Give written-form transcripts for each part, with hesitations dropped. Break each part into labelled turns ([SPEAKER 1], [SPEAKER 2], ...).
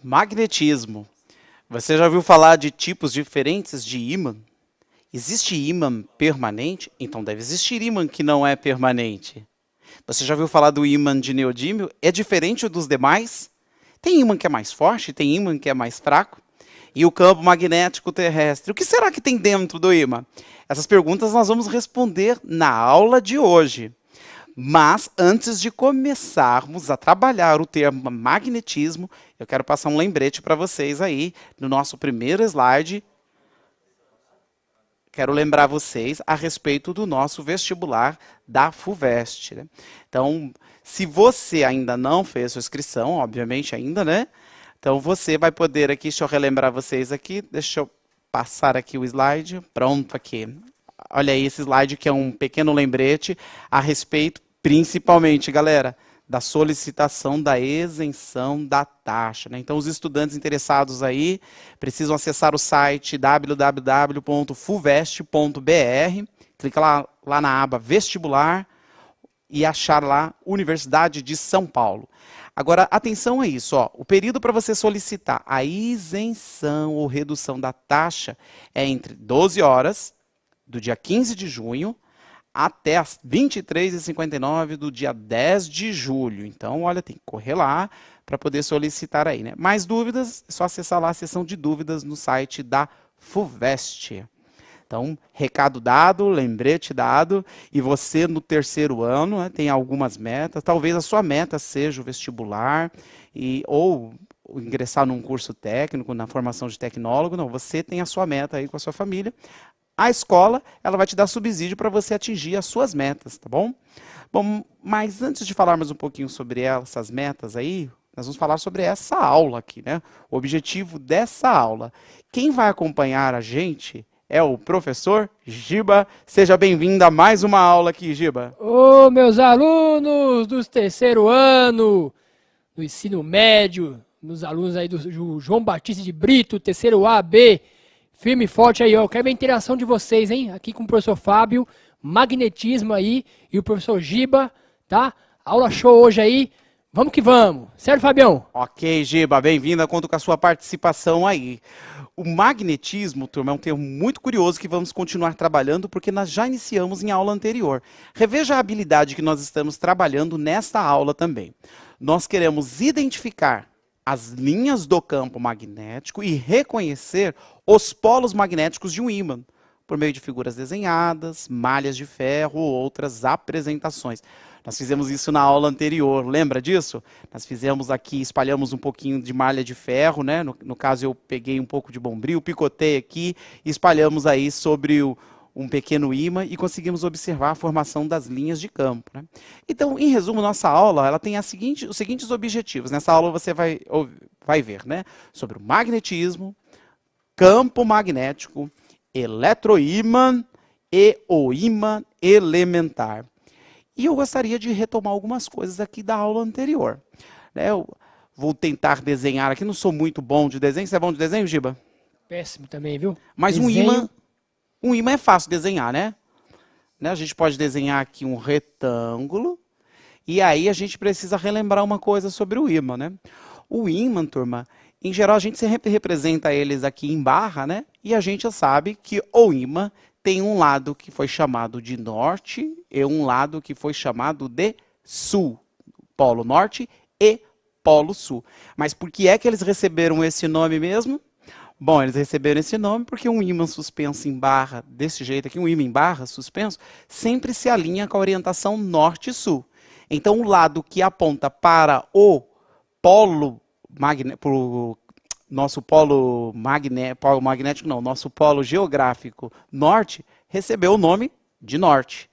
[SPEAKER 1] Magnetismo. Você já ouviu falar de tipos diferentes de ímã? Existe ímã permanente? Então deve existir ímã que não é permanente. Você já ouviu falar do ímã de neodímio? É diferente dos demais? Tem ímã que é mais forte, tem ímã que é mais fraco? E o campo magnético terrestre? O que será que tem dentro do ímã? Essas perguntas nós vamos responder na aula de hoje. Mas, antes de começarmos a trabalhar o termo magnetismo, eu quero passar um lembrete para vocês aí, no nosso primeiro slide. Quero lembrar vocês a respeito do nosso vestibular da FUVEST. Né? Então, se você ainda não fez sua inscrição, obviamente ainda, né? Então, você vai poder aqui, deixa eu relembrar vocês aqui, deixa eu passar aqui o slide, pronto aqui. Olha aí esse slide que é um pequeno lembrete a respeito, principalmente, galera, da solicitação da isenção da taxa. Né? Então, os estudantes interessados aí precisam acessar o site www.fuvest.br, clica lá na aba vestibular e achar lá Universidade de São Paulo. Agora, atenção a isso, ó, o período para você solicitar a isenção ou redução da taxa é entre 12 horas, do dia 15 de junho, até as 23h59 do dia 10 de julho. Então, olha, tem que correr lá para poder solicitar aí, né? Mais dúvidas, é só acessar lá a seção de dúvidas no site da FUVEST. Então, recado dado, lembrete dado, e você no terceiro ano, né, tem algumas metas, talvez a sua meta seja o vestibular, ou ingressar num curso técnico, na formação de tecnólogo, não, você tem a sua meta aí com a sua família. A escola, ela vai te dar subsídio para você atingir as suas metas, tá bom? Bom, mas antes de falarmos um pouquinho sobre essas metas aí, nós vamos falar sobre essa aula aqui, né? O objetivo dessa aula. Quem vai acompanhar a gente é o professor Giba. Seja bem-vindo a mais uma aula aqui, Giba.
[SPEAKER 2] Ô, meus alunos do terceiro ano, do ensino médio, meus alunos aí do João Batista de Brito, terceiro A, B, firme e forte aí, ó. Eu quero ver a interação de vocês, hein? Aqui com o professor Fábio, magnetismo aí, e o professor Giba, tá? Aula show hoje aí. Vamos que vamos. Certo, Fabião?
[SPEAKER 1] Ok, Giba, bem-vinda, conto com a sua participação aí. O magnetismo, turma, é um termo muito curioso que vamos continuar trabalhando porque nós já iniciamos em aula anterior. Reveja a habilidade que nós estamos trabalhando nesta aula também. Nós queremos identificar as linhas do campo magnético e reconhecer os polos magnéticos de um ímã, por meio de figuras desenhadas, malhas de ferro ou outras apresentações. Nós fizemos isso na aula anterior, lembra disso? Nós fizemos aqui, espalhamos um pouquinho de malha de ferro, né? No caso eu peguei um pouco de bombril, picotei aqui e espalhamos aí sobre um pequeno ímã e conseguimos observar a formação das linhas de campo. Né? Então, em resumo, nossa aula ela tem os seguintes objetivos. Nessa aula você vai ver, né? Sobre o magnetismo, campo magnético, eletroímã e o ímã elementar. E eu gostaria de retomar algumas coisas aqui da aula anterior. Né? Eu vou tentar desenhar aqui, não sou muito bom de desenho. Você é bom de desenho, Giba?
[SPEAKER 2] Péssimo também, viu?
[SPEAKER 1] Mas
[SPEAKER 2] Desenho...
[SPEAKER 1] um ímã é fácil de desenhar, né? A gente pode desenhar aqui um retângulo. E aí a gente precisa relembrar uma coisa sobre o ímã, né? O ímã, turma, em geral a gente sempre representa eles aqui em barra, né? E a gente já sabe que o ímã tem um lado que foi chamado de norte e um lado que foi chamado de sul. Polo norte e polo sul. Mas por que é que eles receberam esse nome mesmo? Bom, eles receberam esse nome porque um ímã suspenso em barra, desse jeito aqui, um ímã em barra suspenso, sempre se alinha com a orientação norte e sul. Então, o lado que aponta para o polo magnético, nosso polo magnético, não, nosso polo geográfico norte, recebeu o nome de norte.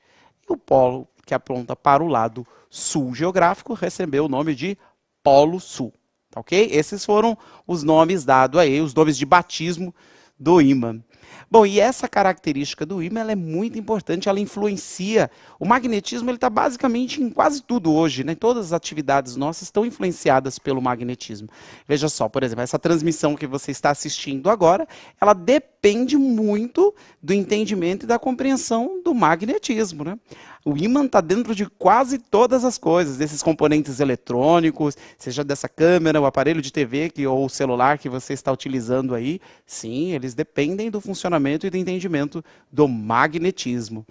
[SPEAKER 1] E o polo que aponta para o lado sul geográfico recebeu o nome de polo sul. Tá ok? Esses foram os nomes dados aí, os nomes de batismo do ímã. Bom, e essa característica do ímã ela é muito importante, ela influencia. O magnetismo ele está basicamente em quase tudo hoje, né? Todas as atividades nossas estão influenciadas pelo magnetismo. Veja só, por exemplo, essa transmissão que você está assistindo agora, ela depende muito do entendimento e da compreensão do magnetismo, né? O ímã está dentro de quase todas as coisas, desses componentes eletrônicos, seja dessa câmera, o aparelho de TV ou o celular que você está utilizando aí. Sim, eles dependem do funcionamento e do entendimento do magnetismo.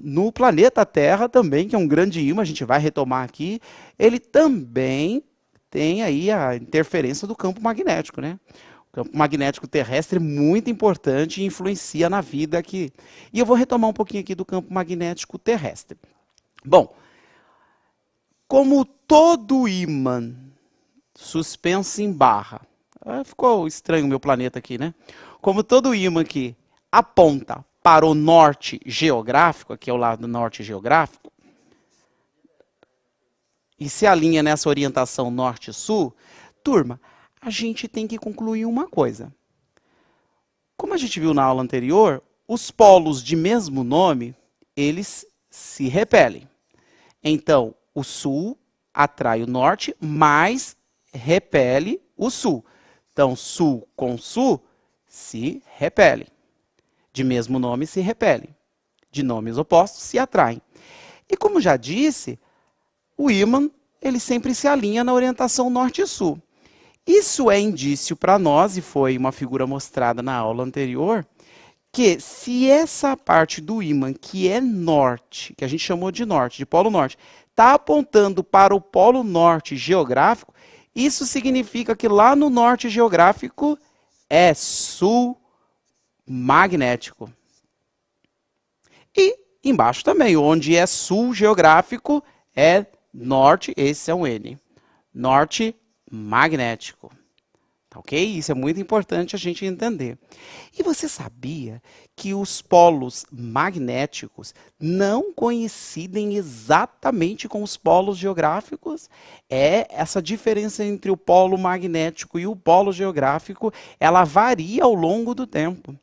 [SPEAKER 1] No planeta Terra também, que é um grande ímã, a gente vai retomar aqui, ele também tem aí a interferência do campo magnético, né? O campo magnético terrestre é muito importante e influencia na vida aqui. E eu vou retomar um pouquinho aqui do campo magnético terrestre. Bom, como todo ímã suspenso em barra, ficou estranho o meu planeta aqui, né? Como todo ímã que aponta para o norte geográfico, aqui é o lado norte geográfico, e se alinha nessa orientação norte-sul, turma, a gente tem que concluir uma coisa. Como a gente viu na aula anterior, os polos de mesmo nome, eles se repelem. Então, o sul atrai o norte, mas repele o sul. Então, sul com sul se repelem. De mesmo nome se repelem. De nomes opostos se atraem. E como já disse, o ímã ele sempre se alinha na orientação norte e sul. Isso é indício para nós, e foi uma figura mostrada na aula anterior, que se essa parte do ímã, que é norte, que a gente chamou de norte, de polo norte, está apontando para o polo norte geográfico, isso significa que lá no norte geográfico é sul magnético. E embaixo também, onde é sul geográfico é norte, esse é um N, norte magnético. Ok? Isso é muito importante a gente entender. E você sabia que os polos magnéticos não coincidem exatamente com os polos geográficos? Essa diferença entre o polo magnético e o polo geográfico, ela varia ao longo do tempo.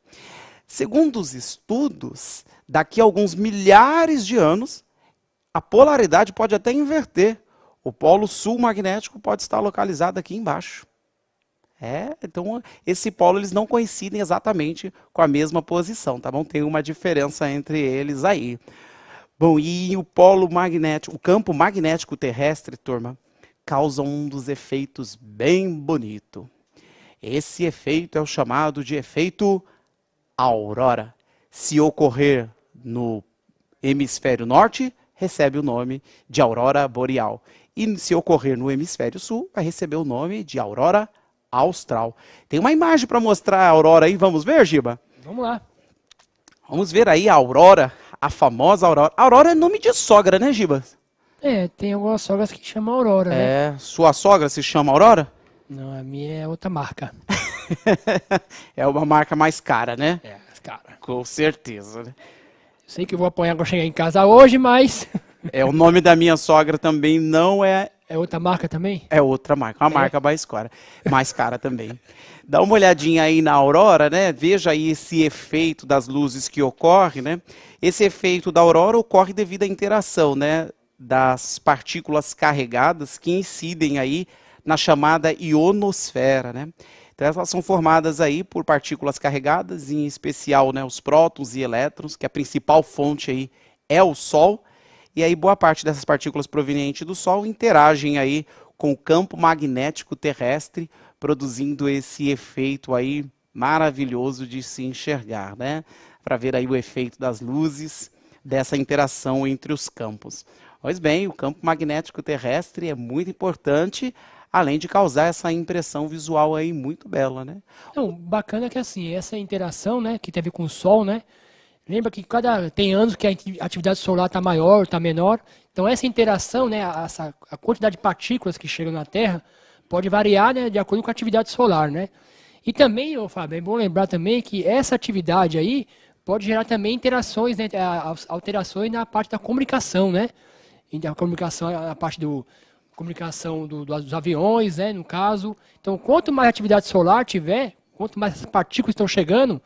[SPEAKER 1] Segundo os estudos, daqui a alguns milhares de anos, a polaridade pode até inverter. O polo sul magnético pode estar localizado aqui embaixo. Então, esse polo eles não coincidem exatamente com a mesma posição, tá bom? Tem uma diferença entre eles aí. Bom, e o polo magnético, o campo magnético terrestre, turma, causa um dos efeitos bem bonito. Esse efeito é o chamado de efeito aurora. Se ocorrer no hemisfério norte, recebe o nome de aurora boreal. E se ocorrer no hemisfério sul, vai receber o nome de aurora austral. Tem uma imagem para mostrar a aurora aí, vamos ver, Giba?
[SPEAKER 2] Vamos lá.
[SPEAKER 1] Vamos ver aí a aurora, a famosa aurora. Aurora é nome de sogra, né, Giba?
[SPEAKER 2] Tem algumas sogras que chamam Aurora, né?
[SPEAKER 1] Sua sogra se chama Aurora?
[SPEAKER 2] Não, a minha é outra marca.
[SPEAKER 1] É uma marca mais cara, né?
[SPEAKER 2] Cara.
[SPEAKER 1] Com certeza, né?
[SPEAKER 2] Sei que eu vou apanhar quando chegar em casa hoje, mas...
[SPEAKER 1] O nome da minha sogra também não é...
[SPEAKER 2] É outra marca também?
[SPEAKER 1] É outra marca, uma marca mais cara também. Dá uma olhadinha aí na aurora, né? Veja aí esse efeito das luzes que ocorre, né? Esse efeito da aurora ocorre devido à interação, né, das partículas carregadas que incidem aí na chamada ionosfera, né? Então elas são formadas aí por partículas carregadas, em especial, né, os prótons e elétrons, que a principal fonte aí é o Sol. E aí boa parte dessas partículas provenientes do Sol interagem aí com o campo magnético terrestre, produzindo esse efeito aí maravilhoso de se enxergar, né? Para ver aí o efeito das luzes, dessa interação entre os campos. Pois bem, o campo magnético terrestre é muito importante, além de causar essa impressão visual aí muito bela, né?
[SPEAKER 2] Então, bacana que assim, essa interação, né, que teve com o Sol, né? Lembra que tem anos que a atividade solar está maior, está menor. Então essa interação, né, a quantidade de partículas que chegam na Terra pode variar, né, de acordo com a atividade solar, né? E também, Fábio, é bom lembrar também que essa atividade aí pode gerar também interações, né, alterações na parte da comunicação, né? A comunicação, a parte comunicação dos aviões, né, no caso. Então, quanto mais atividade solar tiver, quanto mais essas partículas estão chegando,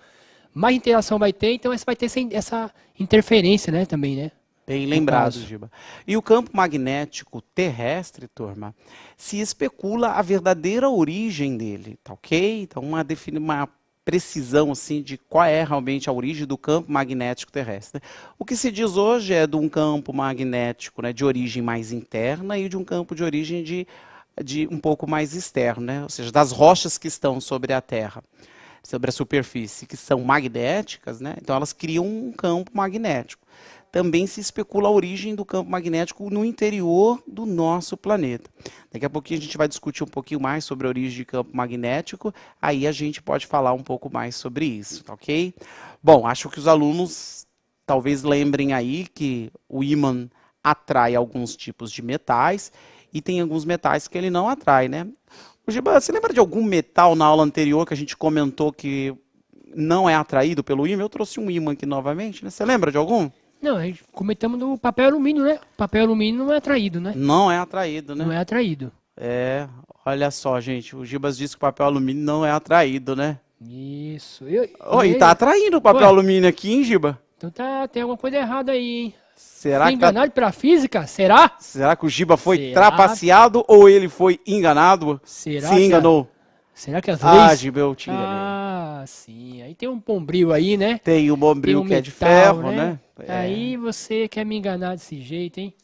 [SPEAKER 2] mais interação vai ter, então você vai ter essa interferência, né, também, né?
[SPEAKER 1] Bem lembrado, Giba. E o campo magnético terrestre, turma, se especula a verdadeira origem dele, tá ok? Então, uma precisão assim de qual é realmente a origem do campo magnético terrestre. O que se diz hoje é de um campo magnético, né, de origem mais interna e de um campo de origem de um pouco mais externo, né? Ou seja, das rochas que estão sobre a Terra, sobre a superfície, que são magnéticas, né? Então elas criam um campo magnético. Também se especula a origem do campo magnético no interior do nosso planeta. Daqui a pouquinho a gente vai discutir um pouquinho mais sobre a origem de campo magnético, aí a gente pode falar um pouco mais sobre isso, tá ok? Bom, acho que os alunos talvez lembrem aí que o ímã atrai alguns tipos de metais e tem alguns metais que ele não atrai, né? Giba, você lembra de algum metal na aula anterior que a gente comentou que não é atraído pelo ímã? Eu trouxe um ímã aqui novamente, né? Você lembra de algum?
[SPEAKER 2] Não, a gente comentamos do papel alumínio, né? O papel alumínio não é atraído, né?
[SPEAKER 1] Não é atraído, né?
[SPEAKER 2] Não é atraído.
[SPEAKER 1] É, olha só, gente, o Gibas disse que o papel alumínio não é atraído, né?
[SPEAKER 2] Isso.
[SPEAKER 1] E tá atraindo o papel alumínio aqui, hein, Giba?
[SPEAKER 2] Então tem alguma coisa errada aí, hein?
[SPEAKER 1] Será
[SPEAKER 2] foi enganado pela física? Será?
[SPEAKER 1] Será que o Giba foi trapaceado ou ele foi enganado?
[SPEAKER 2] Será
[SPEAKER 1] Se enganou?
[SPEAKER 2] Será que as leis...
[SPEAKER 1] Ah, Giba, eu tiro.
[SPEAKER 2] Sim. Aí tem um bombril aí, né?
[SPEAKER 1] Tem o bombril que é de ferro, né?
[SPEAKER 2] Aí você quer me enganar desse jeito, hein?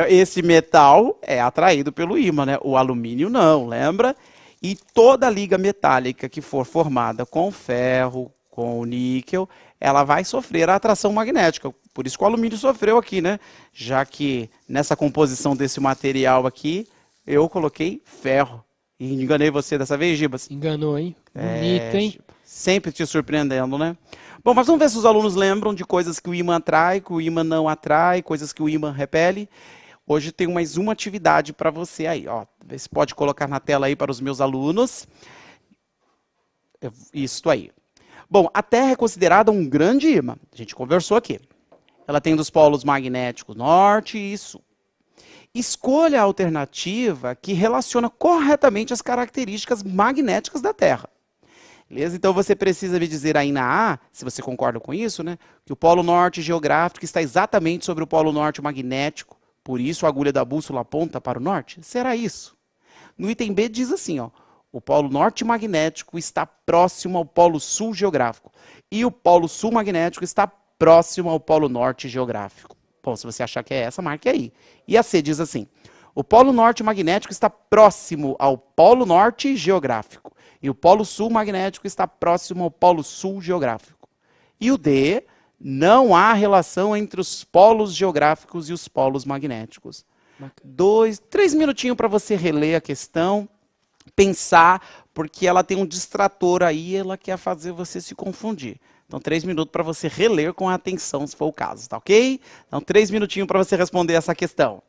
[SPEAKER 1] Esse metal é atraído pelo ímã, né? O alumínio não, lembra? E toda liga metálica que for formada com ferro, com o níquel, ela vai sofrer a atração magnética. Por isso que o alumínio sofreu aqui, né? Já que nessa composição desse material aqui, eu coloquei ferro. E enganei você dessa vez, Gibas?
[SPEAKER 2] Enganou, hein? Bonito, hein?
[SPEAKER 1] Sempre te surpreendendo, né? Bom, mas vamos ver se os alunos lembram de coisas que o ímã atrai, que o ímã não atrai, coisas que o ímã repele. Hoje tem mais uma atividade para você aí, ó. Vê se pode colocar na tela aí para os meus alunos. Isso aí. Bom, a Terra é considerada um grande ímã. A gente conversou aqui. Ela tem dos polos magnéticos norte e sul. Escolha a alternativa que relaciona corretamente as características magnéticas da Terra. Beleza? Então você precisa me dizer aí na A, se você concorda com isso, né? Que o polo norte geográfico está exatamente sobre o polo norte magnético, por isso a agulha da bússola aponta para o norte? Será isso? No item B diz assim, ó, o polo norte magnético está próximo ao polo sul geográfico e o polo sul magnético está próximo ao polo norte geográfico. Bom, se você achar que é essa, marque aí. E a C diz assim, o polo norte magnético está próximo ao polo norte geográfico e o polo sul magnético está próximo ao polo sul geográfico. E o D, não há relação entre os polos geográficos e os polos magnéticos. 3 minutinhos para você reler a questão, pensar, porque ela tem um distrator aí, ela quer fazer você se confundir. Então, 3 minutos para você reler com atenção, se for o caso, tá ok? Então, 3 minutinhos para você responder essa questão.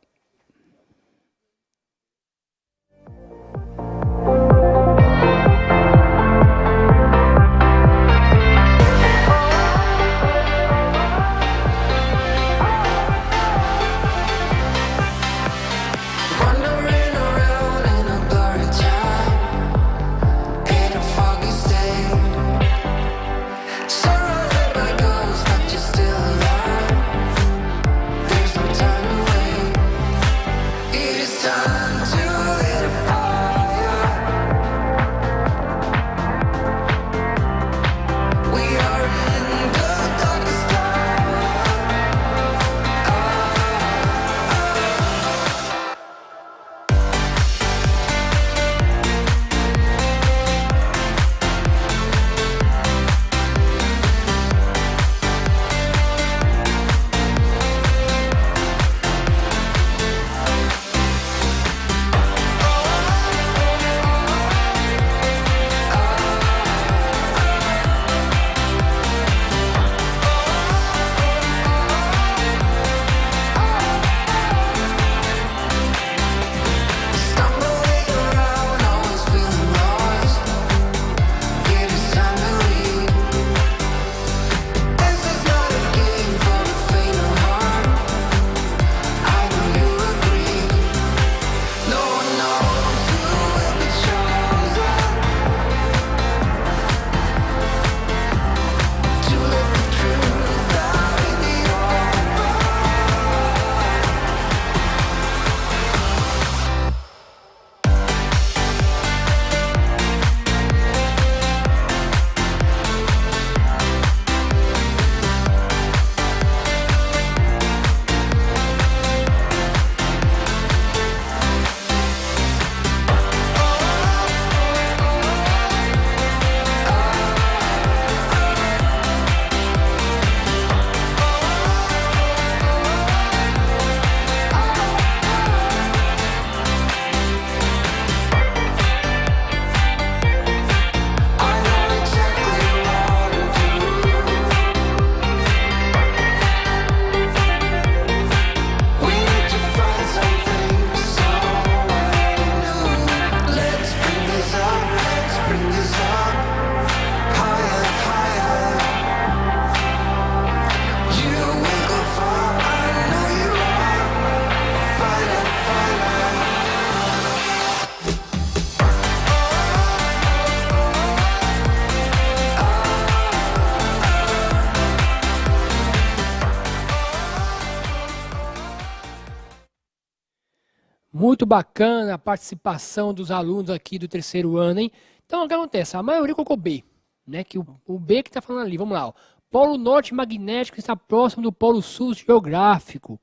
[SPEAKER 2] muito bacana a participação dos alunos aqui do terceiro ano, hein? Então, o que acontece? A maioria colocou B, né? Que o B que está falando ali, vamos lá. Ó. Polo norte magnético está próximo do polo sul geográfico,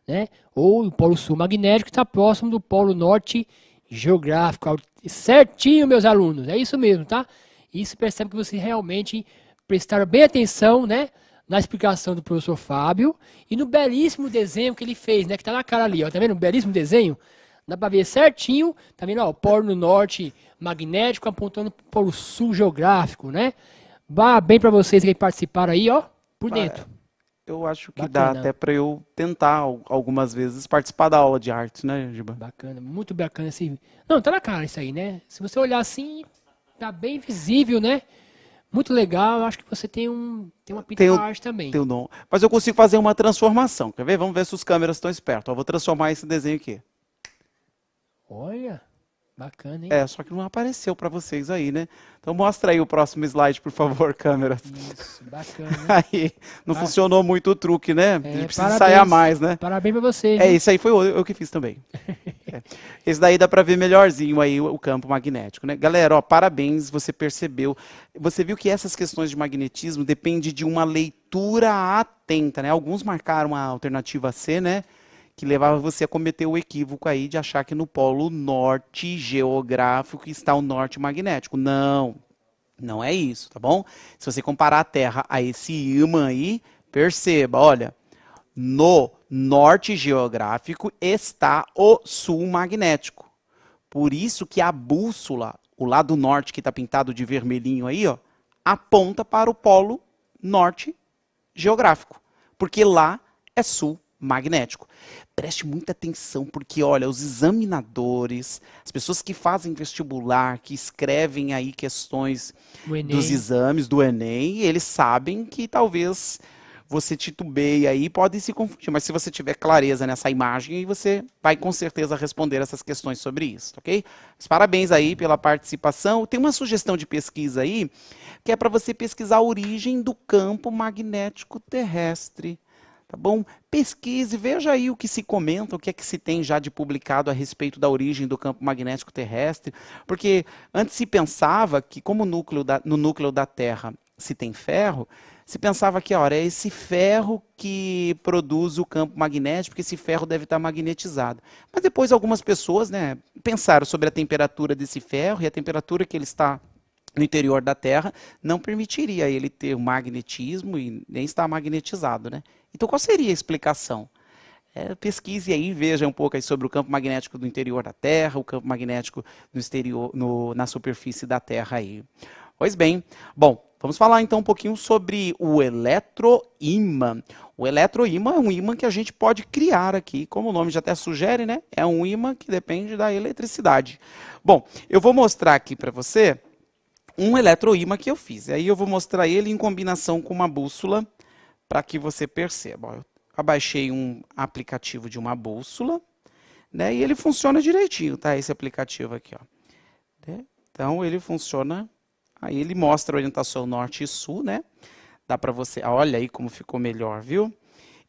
[SPEAKER 2] né? Ou o polo sul magnético está próximo do polo norte geográfico. Certinho, meus alunos, é isso mesmo, tá? Isso percebe que vocês realmente prestaram bem atenção, né? Na explicação do professor Fábio e no belíssimo desenho que ele fez, né? Que tá na cara ali, ó. Tá vendo? Um belíssimo desenho. Dá pra ver certinho. Tá vendo? Ó, o polo norte magnético apontando pro polo sul geográfico, né? Vá bem pra vocês que participaram aí, ó. Por dentro.
[SPEAKER 1] Eu acho que
[SPEAKER 2] Bacana.
[SPEAKER 1] dá até para eu tentar algumas vezes participar da aula de arte, né, Giba?
[SPEAKER 2] Bacana, muito bacana esse. Não, tá na cara isso aí, né? Se você olhar assim, tá bem visível, né? Muito legal, eu acho que você tem uma pinta
[SPEAKER 1] Tenho-
[SPEAKER 2] pra arte também.
[SPEAKER 1] Tem o dom. Mas eu consigo fazer uma transformação. Quer ver? Vamos ver se os câmeras estão espertos. Eu vou transformar esse desenho aqui.
[SPEAKER 2] Olha, bacana, hein?
[SPEAKER 1] É, só que não apareceu para vocês aí, né? Então mostra aí o próximo slide, por favor, câmeras.
[SPEAKER 2] Isso, bacana.
[SPEAKER 1] Aí, não funcionou muito o truque, né? A gente precisa
[SPEAKER 2] parabéns.
[SPEAKER 1] ensaiar mais, né?
[SPEAKER 2] Parabéns pra você,
[SPEAKER 1] É,
[SPEAKER 2] viu?
[SPEAKER 1] isso aí foi eu que fiz também. É. Esse daí dá para ver melhorzinho aí o campo magnético, né? Galera, ó, parabéns, você percebeu. Você viu que essas questões de magnetismo dependem de uma leitura atenta, né? Alguns marcaram a alternativa C, né? Que levava você a cometer o equívoco aí de achar que no polo norte geográfico está o norte magnético. Não, não é isso, tá bom? Se você comparar a Terra a esse ímã aí, perceba, olha, no norte geográfico está o sul magnético. Por isso que a bússola, o lado norte que está pintado de vermelhinho aí, ó, aponta para o polo norte geográfico, porque lá é sul magnético. Preste muita atenção, porque olha, os examinadores, as pessoas que fazem vestibular, que escrevem aí questões
[SPEAKER 2] O Enem.
[SPEAKER 1] dos exames do Enem, eles sabem que talvez você titubeie aí, pode se confundir, mas se você tiver clareza nessa imagem, aí você vai com certeza responder essas questões sobre isso, ok? Mas parabéns aí pela participação. Tem uma sugestão de pesquisa aí, que é para você pesquisar a origem do campo magnético terrestre. Tá bom? Pesquise, veja aí o que se comenta, o que é que se tem já de publicado a respeito da origem do campo magnético terrestre, porque antes se pensava que como no núcleo da Terra se tem ferro, se pensava que, olha, é esse ferro que produz o campo magnético, porque esse ferro deve estar magnetizado. Mas depois algumas pessoas, né, pensaram sobre a temperatura desse ferro e a temperatura que ele está no interior da Terra não permitiria ele ter o magnetismo e nem estar magnetizado, né? Então, qual seria a explicação? Pesquise aí, veja um pouco aí sobre o campo magnético do interior da Terra, o campo magnético no exterior, na superfície da Terra aí. Pois bem, bom, vamos falar então um pouquinho sobre o eletroímã. O eletroímã é um ímã que a gente pode criar aqui, como o nome já até sugere, né? É um ímã que depende da eletricidade. Bom, eu vou mostrar aqui para você um eletroímã que eu fiz. Aí eu vou mostrar ele em combinação com uma bússola para que você perceba. Eu abaixei um aplicativo de uma bússola, né? E ele funciona direitinho, tá? Esse aplicativo aqui, ó. Então ele funciona. Aí ele mostra a orientação norte e sul, né? Dá para você. Olha aí como ficou melhor, viu?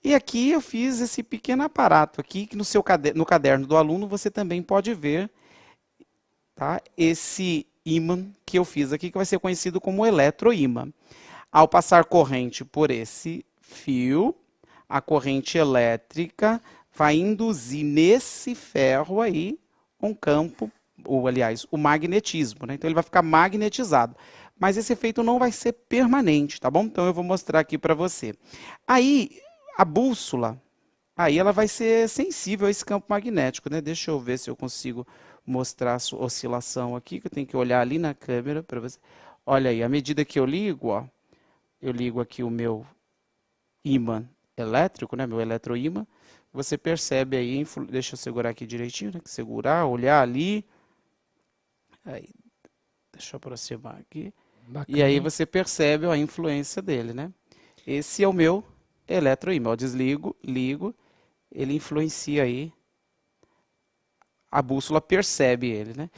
[SPEAKER 1] E aqui eu fiz esse pequeno aparato aqui que no caderno do aluno você também pode ver, tá? Esse ímã que eu fiz aqui, que vai ser conhecido como eletroímã. Ao passar corrente por esse fio, a corrente elétrica vai induzir nesse ferro aí um campo, ou aliás, o magnetismo, né? Então ele vai ficar magnetizado. Mas esse efeito não vai ser permanente, tá bom? Então eu vou mostrar aqui para você. Aí, a bússola, aí ela vai ser sensível a esse campo magnético, né? Deixa eu ver se eu consigo mostrar a sua oscilação aqui, que eu tenho que olhar ali na câmera para você. Olha aí, à medida que eu ligo, ó, eu ligo aqui o meu ímã elétrico, né, meu eletroímã, você percebe aí, deixa eu segurar aqui direitinho, né, segurar, olhar ali, aí, deixa eu aproximar aqui,
[SPEAKER 2] Bacana,
[SPEAKER 1] e aí
[SPEAKER 2] hein?
[SPEAKER 1] você percebe a influência dele, né? Esse é o meu eletroímã, eu desligo, ligo, ele influencia aí, a bússola percebe ele, né?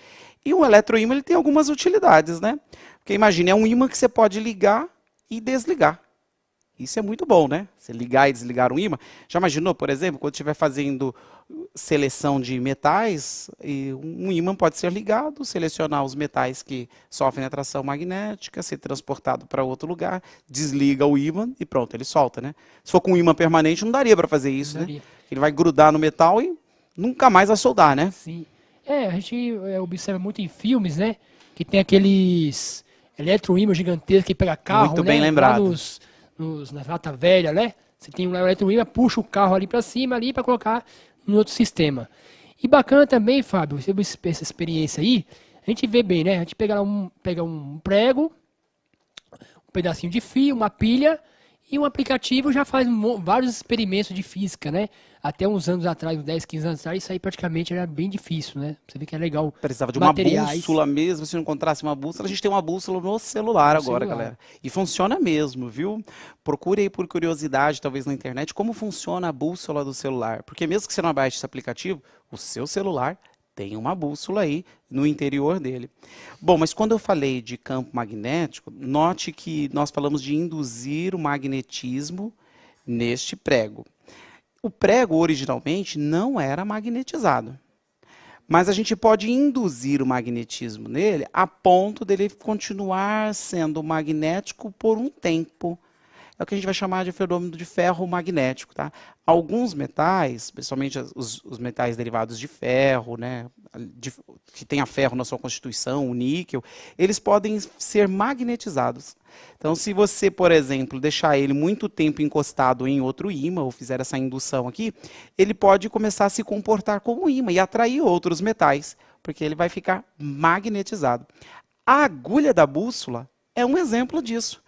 [SPEAKER 1] E o eletroímã ele tem algumas utilidades, né? Porque imagine, é um ímã que você pode ligar e desligar. Isso é muito bom, né? Você ligar e desligar um ímã. Já imaginou, por exemplo, quando estiver fazendo seleção de metais, e um ímã pode ser ligado, selecionar os metais que sofrem atração magnética, ser transportado para outro lugar, desliga o ímã e pronto, ele solta, né? Se for com um ímã permanente, não daria para fazer isso, né? Ele vai grudar no metal e nunca mais vai soldar, né?
[SPEAKER 2] Sim. A gente observa muito em filmes, né? Que tem aqueles eletroímãs gigantescos que pega carro,
[SPEAKER 1] Muito
[SPEAKER 2] né?
[SPEAKER 1] bem lembrado.
[SPEAKER 2] Lá nas lata velha, né? Você tem um eletroímã, puxa o carro ali para cima ali para colocar em outro sistema. E bacana também, Fábio, você essa experiência aí, a gente vê bem, né? A gente pega um prego, um pedacinho de fio, uma pilha, e um aplicativo já faz vários experimentos de física, né? Até uns anos atrás, uns 10, 15 anos atrás, isso aí praticamente era bem difícil, né? Você vê que é legal.
[SPEAKER 1] Precisava de uma bússola mesmo, se não encontrasse uma bússola, a gente tem uma bússola no celular agora, galera. E funciona mesmo, viu? Procure aí por curiosidade, talvez na internet, como funciona a bússola do celular. Porque mesmo que você não baixe esse aplicativo, o seu celular tem uma bússola aí no interior dele. Bom, mas quando eu falei de campo magnético, note que nós falamos de induzir o magnetismo neste prego. O prego, originalmente, não era magnetizado. Mas a gente pode induzir o magnetismo nele a ponto dele continuar sendo magnético por um tempo. É o que a gente vai chamar de fenômeno de ferro magnético, tá? Alguns metais, principalmente os metais derivados de ferro, né, que tenha ferro na sua constituição, o níquel, eles podem ser magnetizados. Então, se você, por exemplo, deixar ele muito tempo encostado em outro ímã, ou fizer essa indução aqui, ele pode começar a se comportar como ímã e atrair outros metais, porque ele vai ficar magnetizado. A agulha da bússola é um exemplo disso.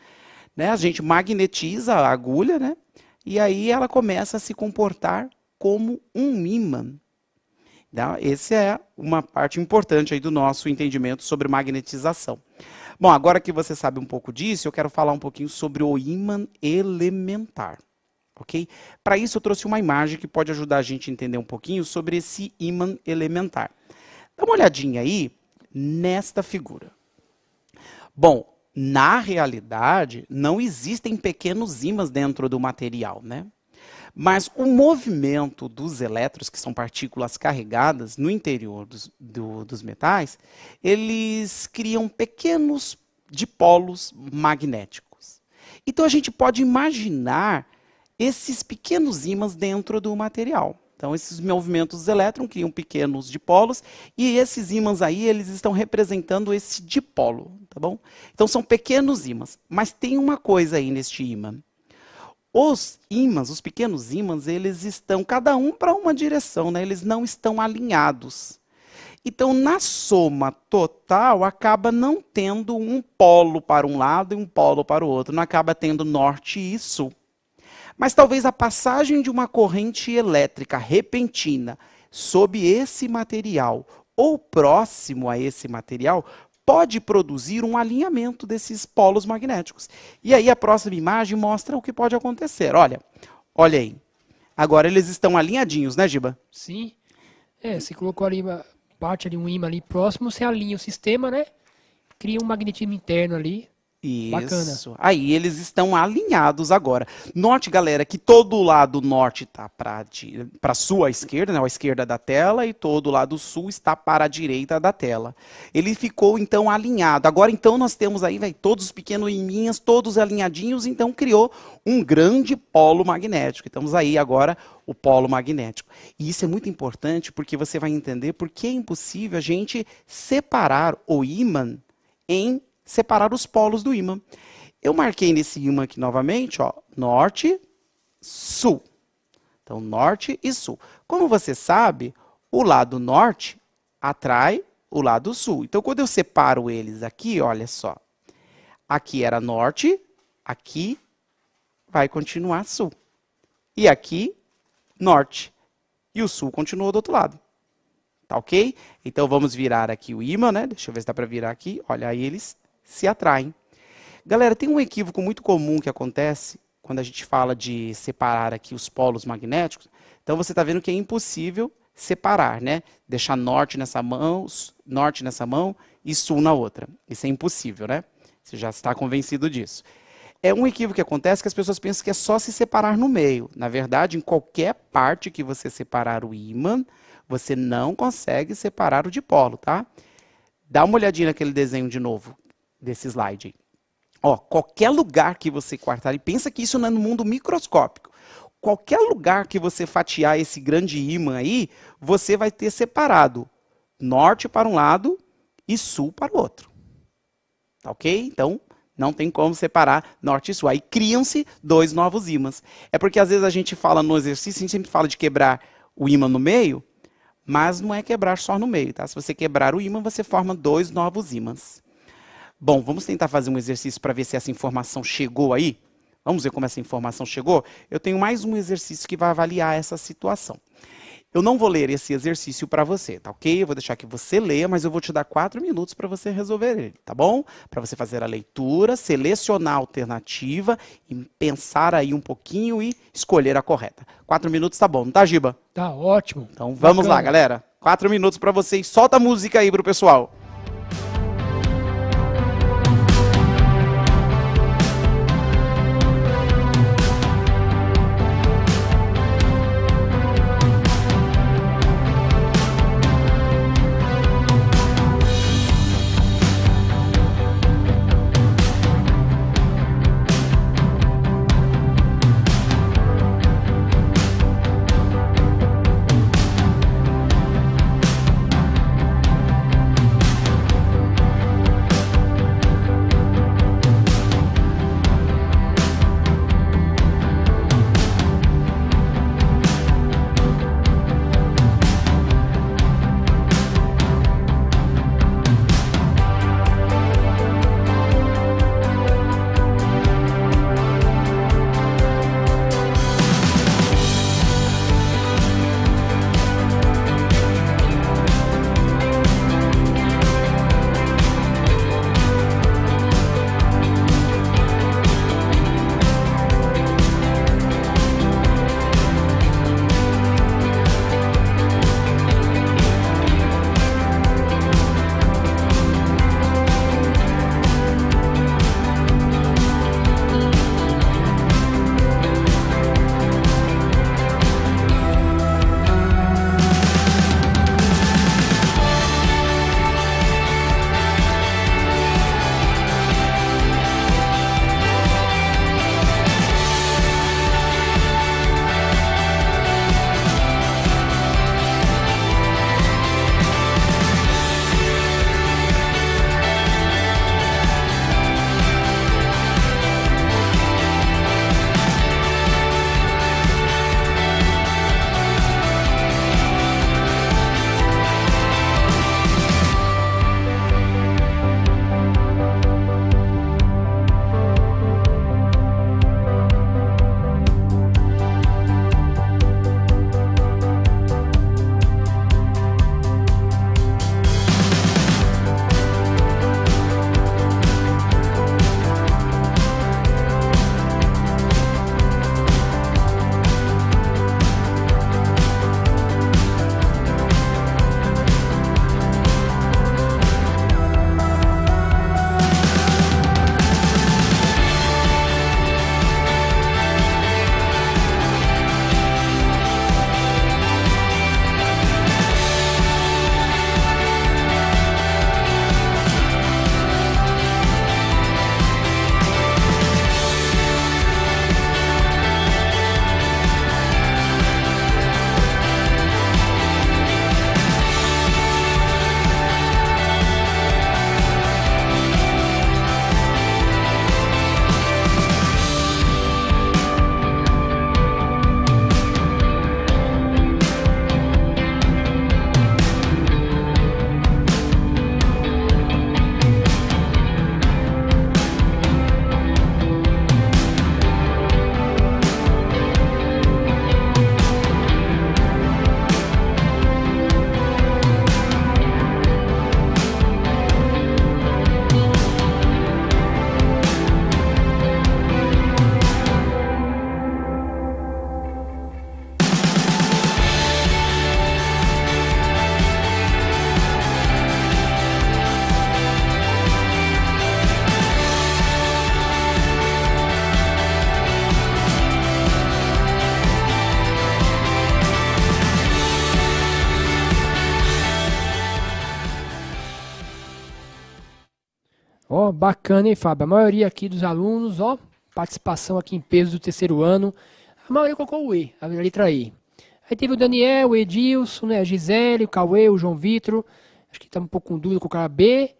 [SPEAKER 1] Né? A gente magnetiza a agulha, né? E aí ela começa a se comportar como um ímã. Tá? Essa é uma parte importante aí do nosso entendimento sobre magnetização. Bom, agora que você sabe um pouco disso, eu quero falar um pouquinho sobre o ímã elementar. Ok? Para isso eu trouxe uma imagem que pode ajudar a gente a entender um pouquinho sobre esse ímã elementar. Dá uma olhadinha aí nesta figura. Bom, na realidade, não existem pequenos ímãs dentro do material, né? Mas o movimento dos elétrons, que são partículas carregadas no interior dos metais, eles criam pequenos dipolos magnéticos. Então a gente pode imaginar esses pequenos ímãs dentro do material. Então, esses movimentos dos elétrons criam pequenos dipolos e esses ímãs aí, eles estão representando esse dipolo, tá bom? Então, são pequenos ímãs. Mas tem uma coisa aí neste ímã. Os ímãs, os pequenos ímãs, eles estão cada um para uma direção, né? Eles não estão alinhados. Então, na soma total, acaba não tendo um polo para um lado e um polo para o outro. Não acaba tendo norte e sul. Mas talvez a passagem de uma corrente elétrica repentina sob esse material ou próximo a esse material pode produzir um alinhamento desses polos magnéticos. E aí a próxima imagem mostra o que pode acontecer. Olha aí. Agora eles estão alinhadinhos, né, Giba?
[SPEAKER 2] Sim. Você colocou ali parte ali um ímã ali próximo, você alinha o sistema, né? Cria um magnetismo interno ali.
[SPEAKER 1] Isso.
[SPEAKER 2] Bacana.
[SPEAKER 1] Aí eles estão alinhados agora. Note, galera, que todo o lado norte está para a sua esquerda, né, a esquerda da tela, e todo o lado sul está para a direita da tela. Ele ficou, então, alinhado. Agora, então, nós temos aí todos os pequenos ímãs, todos alinhadinhos, então criou um grande polo magnético. Estamos aí agora o polo magnético. E isso é muito importante porque você vai entender por que é impossível a gente separar o ímã separar os polos do ímã. Eu marquei nesse ímã aqui novamente, ó, norte, sul. Então, norte e sul. Como você sabe, o lado norte atrai o lado sul. Então, quando eu separo eles aqui, olha só. Aqui era norte, aqui vai continuar sul. E aqui, norte. E o sul continuou do outro lado. Tá ok? Então, vamos virar aqui o ímã, né? Deixa eu ver se dá para virar aqui. Olha, aí eles se atraem. Galera, tem um equívoco muito comum que acontece quando a gente fala de separar aqui os polos magnéticos. Então, você está vendo que é impossível separar, né? Deixar norte nessa mão e sul na outra. Isso é impossível, né? Você já está convencido disso. É um equívoco que acontece que as pessoas pensam que é só se separar no meio. Na verdade, em qualquer parte que você separar o ímã, você não consegue separar o dipolo, tá? Dá uma olhadinha naquele desenho de novo, desse slide aí. Ó, qualquer lugar que você cortar, e pensa que isso não é no mundo microscópico. Qualquer lugar que você fatiar esse grande ímã aí, você vai ter separado norte para um lado e sul para o outro. Tá ok? Então, não tem como separar norte e sul. Aí criam-se dois novos ímãs. É porque às vezes a gente fala no exercício, a gente sempre fala de quebrar o ímã no meio, mas não é quebrar só no meio, tá? Se você quebrar o ímã, você forma dois novos ímãs. Bom, vamos tentar fazer um exercício para ver se essa informação chegou aí? Vamos ver como essa informação chegou? Eu tenho mais um exercício que vai avaliar essa situação. Eu não vou ler esse exercício para você, tá ok? Eu vou deixar que você leia, mas eu vou te dar 4 minutos para você resolver ele, tá bom? Para você fazer a leitura, selecionar a alternativa e pensar aí um pouquinho e escolher a correta. 4 minutos tá bom, não tá, Giba?
[SPEAKER 2] Tá ótimo.
[SPEAKER 1] Então vamos lá,
[SPEAKER 2] Bacana.
[SPEAKER 1] galera. 4 minutos para vocês. Solta a música aí pro pessoal.
[SPEAKER 2] Ó, bacana, hein, Fábio? A maioria aqui dos alunos, ó, participação aqui em peso do terceiro ano. A maioria colocou o E, a letra E. Aí teve o Daniel, o Edilson, né, a Gisele, o Cauê, o João Vitor. Acho que tá um pouco com dúvida com o cara B.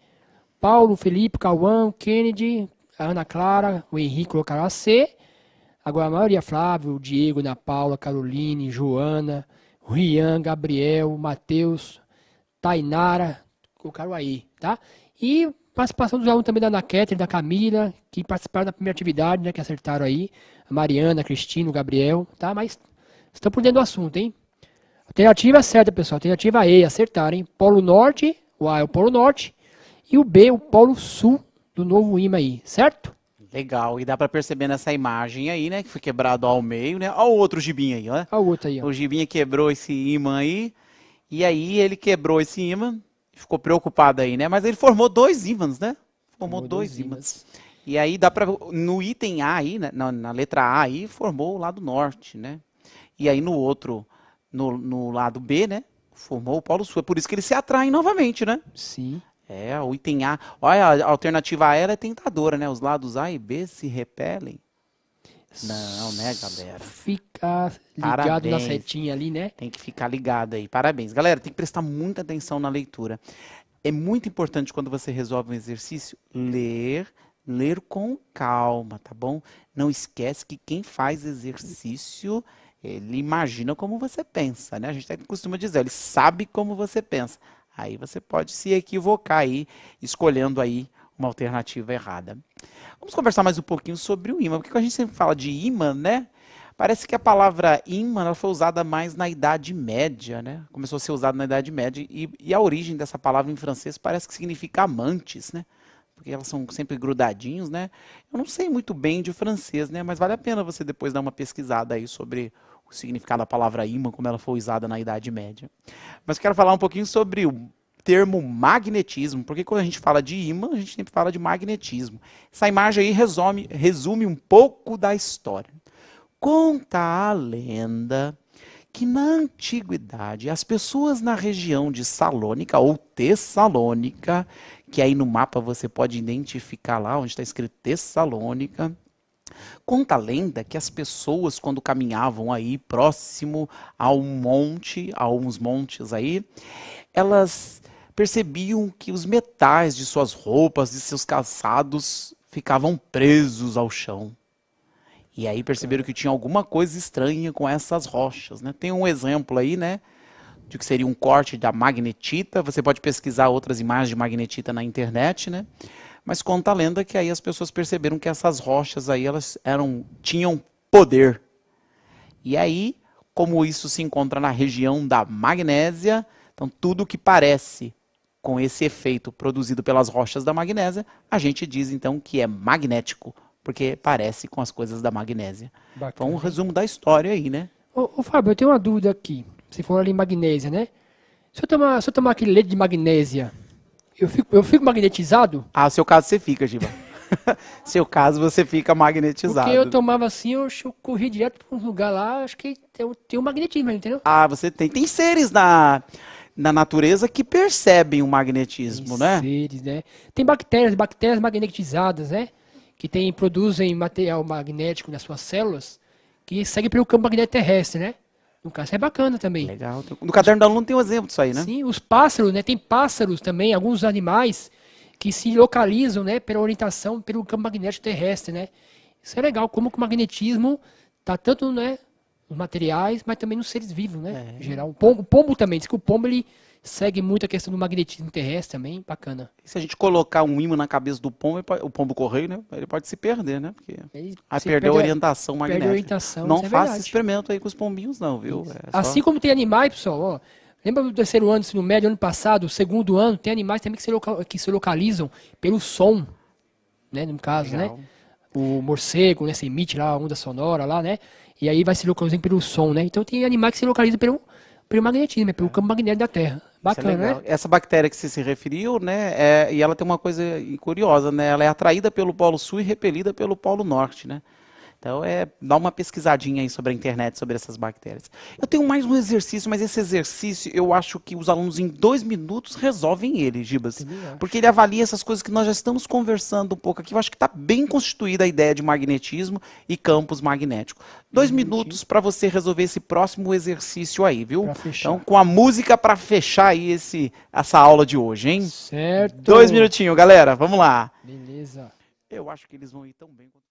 [SPEAKER 2] Paulo, Felipe, Cauã, Kennedy, a Ana Clara, o Henrique colocaram a C. Agora a maioria, Flávio, o Diego, Ana Paula, Caroline, Joana, o Rian, Gabriel, Matheus, Tainara, colocaram aí, tá? E participação dos alunos também da Ana Kéter, da Camila, que participaram da primeira atividade, né, que acertaram aí. A Mariana, a Cristina, o Gabriel, tá? Mas estão por dentro do assunto, hein? Alternativa certa, pessoal. Alternativa E, acertaram, hein? Polo Norte, o A é o Polo Norte, e o B, o Polo Sul do novo imã aí, certo?
[SPEAKER 1] Legal, e dá pra perceber nessa imagem aí, né, que foi quebrado ao meio, né? Olha o outro gibinho aí, ó.
[SPEAKER 2] Olha o outro aí, ó.
[SPEAKER 1] O gibinha quebrou esse imã aí, e aí ele quebrou esse imã, ficou preocupado aí, né? Mas ele formou dois ímãs, né? Formou dois ímãs. E aí dá pra, no item A aí, né, na letra A aí, formou o lado norte, né? E aí no outro, no lado B, né, formou o Polo Sul. É por isso que eles se atraem novamente, né?
[SPEAKER 2] Sim.
[SPEAKER 1] É, o item A. Olha, a alternativa A ela é tentadora, né? Os lados A e B se repelem. Não, né, galera?
[SPEAKER 2] Fica ligado
[SPEAKER 1] Parabéns.
[SPEAKER 2] na setinha ali, né?
[SPEAKER 1] Tem que ficar ligado aí. Parabéns. Galera, tem que prestar muita atenção na leitura. É muito importante quando você resolve um exercício, ler com calma, tá bom? Não esquece que quem faz exercício, ele imagina como você pensa, né? A gente costuma dizer, ele sabe como você pensa. Aí você pode se equivocar aí, escolhendo aí uma alternativa errada. Vamos conversar mais um pouquinho sobre o ímã, porque quando a gente sempre fala de ímã, né? Parece que a palavra ímã ela foi usada mais na Idade Média, né? Começou a ser usada na Idade Média e a origem dessa palavra em francês parece que significa amantes, né? Porque elas são sempre grudadinhos, né? Eu não sei muito bem de francês, né? Mas vale a pena você depois dar uma pesquisada aí sobre o significado da palavra ímã, como ela foi usada na Idade Média. Mas quero falar um pouquinho sobre o termo magnetismo, porque quando a gente fala de ímã, a gente sempre fala de magnetismo. Essa imagem aí resume um pouco da história. Conta a lenda que na antiguidade as pessoas na região de Salônica ou Tessalônica, que aí no mapa você pode identificar lá onde está escrito Tessalônica, conta a lenda que as pessoas quando caminhavam aí próximo a um monte, a uns montes aí, elas percebiam que os metais de suas roupas, de seus calçados ficavam presos ao chão. E aí perceberam que tinha alguma coisa estranha com essas rochas, né? Tem um exemplo aí, né, de que seria um corte da magnetita. Você pode pesquisar outras imagens de magnetita na internet, né? Mas conta a lenda que aí as pessoas perceberam que essas rochas aí elas tinham poder. E aí, como isso se encontra na região da magnésia, então tudo que parece com esse efeito produzido pelas rochas da magnésia, a gente diz então que é magnético, porque parece com as coisas da magnésia.
[SPEAKER 2] Bacana.
[SPEAKER 1] Então, um resumo da história aí, né?
[SPEAKER 2] Ô Fábio, eu tenho uma dúvida aqui. Você falou ali em magnésia, né? Se eu tomar aquele leite de magnésia, eu fico magnetizado?
[SPEAKER 1] Ah, seu caso você fica, Giba. Seu caso você fica magnetizado.
[SPEAKER 2] Porque eu tomava assim, eu corri direto para um lugar lá, acho que tem um magnetismo, entendeu?
[SPEAKER 1] Ah, você tem. Tem seres na natureza que percebem o magnetismo, né?
[SPEAKER 2] Seres, né? Tem bactérias magnetizadas, né? Que produzem material magnético nas suas células, que segue pelo campo magnético terrestre, né? No caso, isso é bacana também.
[SPEAKER 1] Legal. No caderno do aluno tem um exemplo disso aí, né?
[SPEAKER 2] Sim, os pássaros, né? Tem pássaros também, alguns animais que se localizam, né? Pela orientação, pelo campo magnético terrestre, né? Isso é legal, como que o magnetismo tá tanto, né? Nos materiais, mas também nos seres vivos, né? Em geral. O pombo também, diz que o pombo, ele segue muito a questão do magnetismo terrestre também, bacana.
[SPEAKER 1] E se a gente colocar um ímã na cabeça do pombo, o pombo correio, né? Ele pode se perder, né? Porque vai perder a orientação magnética.
[SPEAKER 2] Perde a orientação,
[SPEAKER 1] não
[SPEAKER 2] isso é
[SPEAKER 1] faça
[SPEAKER 2] verdade.
[SPEAKER 1] esse experimento aí com os pombinhos, não, viu?
[SPEAKER 2] Assim como tem animais, pessoal, ó. Lembra do terceiro ano, ensino médio, ano passado, segundo ano, tem animais também que se localizam pelo som, né? No caso,
[SPEAKER 1] Legal.
[SPEAKER 2] né? O morcego, né? Se emite lá a onda sonora lá, né? E aí vai se localizando pelo som, né? Então tem animais que se localizam pelo magnetismo, pelo campo magnético da Terra. Bacana, né?
[SPEAKER 1] Essa bactéria que você se referiu, né? E ela tem uma coisa curiosa, né? Ela é atraída pelo Polo Sul e repelida pelo Polo Norte, né? Então, dá uma pesquisadinha aí sobre a internet, sobre essas bactérias. Eu tenho mais um exercício, mas esse exercício eu acho que os alunos em 2 minutos resolvem ele, Gibas. Porque ele avalia essas coisas que nós já estamos conversando um pouco aqui. Eu acho que está bem constituída a ideia de magnetismo e campos magnéticos. 2 minutos para você resolver esse próximo exercício aí, viu? Então, com a música para fechar aí essa aula de hoje, hein?
[SPEAKER 2] Certo.
[SPEAKER 1] 2 minutinhos, galera. Vamos lá.
[SPEAKER 2] Beleza.
[SPEAKER 1] Eu acho que eles vão ir tão bem quanto...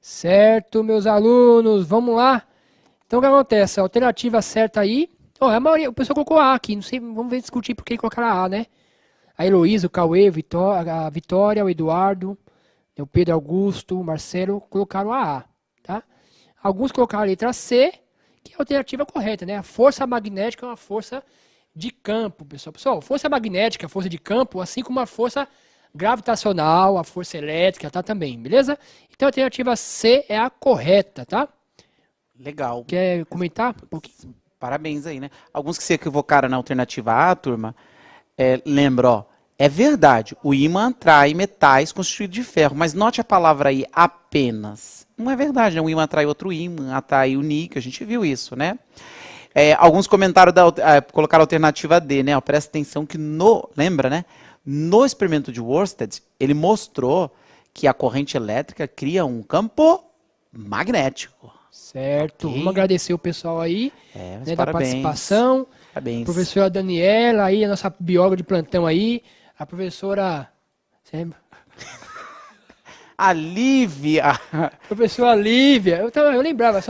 [SPEAKER 2] Certo, meus alunos, vamos lá. Então, o que acontece? A alternativa certa aí... a maioria, o pessoal colocou A aqui, não sei, vamos ver, discutir por que colocaram A, né? A Heloísa, o Cauê, a Vitória, o Eduardo, o Pedro Augusto, o Marcelo, colocaram a A, tá? Alguns colocaram a letra C, que é a alternativa correta, né? A força magnética é uma força de campo, pessoal. Pessoal, força magnética, força de campo, assim como a força gravitacional, a força elétrica, tá também, beleza? Então a alternativa C é a correta, tá?
[SPEAKER 1] Legal.
[SPEAKER 2] Quer comentar um pouquinho?
[SPEAKER 1] Parabéns aí, né? Alguns que se equivocaram na alternativa A, turma, lembra, ó, é verdade, o ímã atrai metais constituídos de ferro, mas note a palavra aí, apenas. Não é verdade, né? O ímã atrai outro ímã, atrai o níquel, a gente viu isso, né? Alguns comentaram, colocaram a alternativa D, né? Ó, presta atenção que lembra, né? No experimento de Worsted, ele mostrou que a corrente elétrica cria um campo magnético.
[SPEAKER 2] Certo, okay. Vamos agradecer o pessoal aí, né, da participação.
[SPEAKER 1] Parabéns.
[SPEAKER 2] A professora Daniela, aí, a nossa bióloga de plantão aí, a professora...
[SPEAKER 1] A Lívia.
[SPEAKER 2] Professora Lívia, eu lembrava,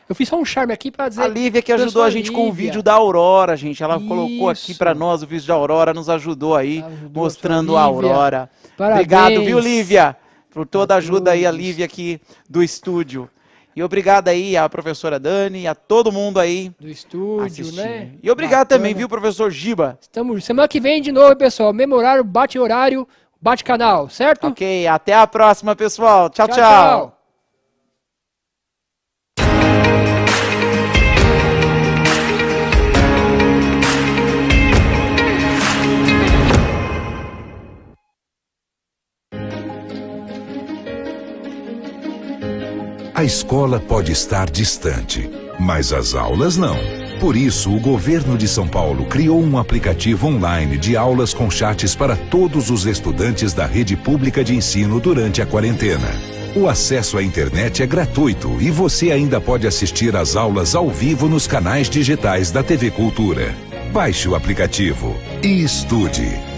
[SPEAKER 2] eu fiz só um charme aqui para dizer...
[SPEAKER 1] A Lívia que ajudou a gente com o vídeo da Aurora, gente. Ela colocou aqui para nós o vídeo da Aurora, nos ajudou aí, mostrando a Aurora.
[SPEAKER 2] Parabéns.
[SPEAKER 1] Obrigado, viu, Lívia? Por toda a ajuda aí, a Lívia aqui do estúdio. E obrigado aí à professora Dani, a todo mundo aí
[SPEAKER 2] do estúdio, né?
[SPEAKER 1] E obrigado também, viu, professor Giba?
[SPEAKER 2] Semana que vem de novo, pessoal. Mesmo horário, bate horário, bate canal, certo?
[SPEAKER 1] Ok, até a próxima, pessoal. Tchau, tchau.
[SPEAKER 3] A escola pode estar distante, mas as aulas não. Por isso, o governo de São Paulo criou um aplicativo online de aulas com chats para todos os estudantes da rede pública de ensino durante a quarentena. O acesso à internet é gratuito e você ainda pode assistir às aulas ao vivo nos canais digitais da TV Cultura. Baixe o aplicativo e estude.